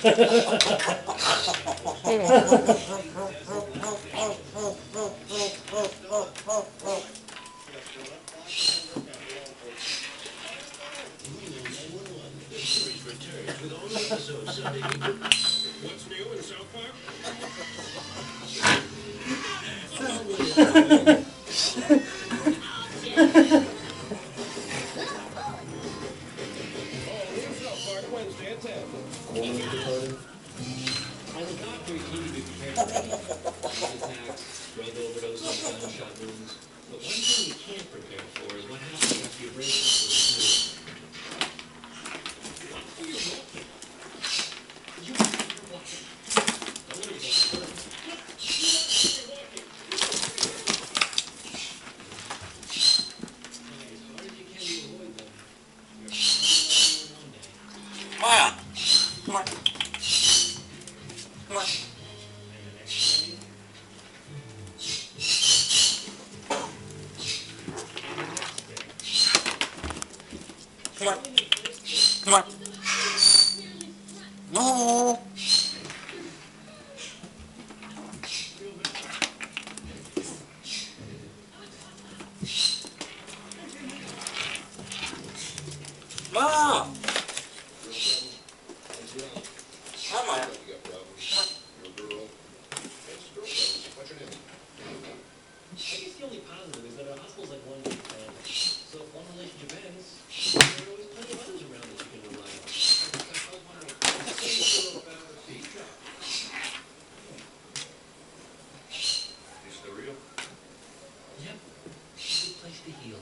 No. Ma. Come on. I guess the only positive is that a hospital's like one big family. So if one relationship ends, there are always plenty of others around that you can rely on. Yep. Good place to heal.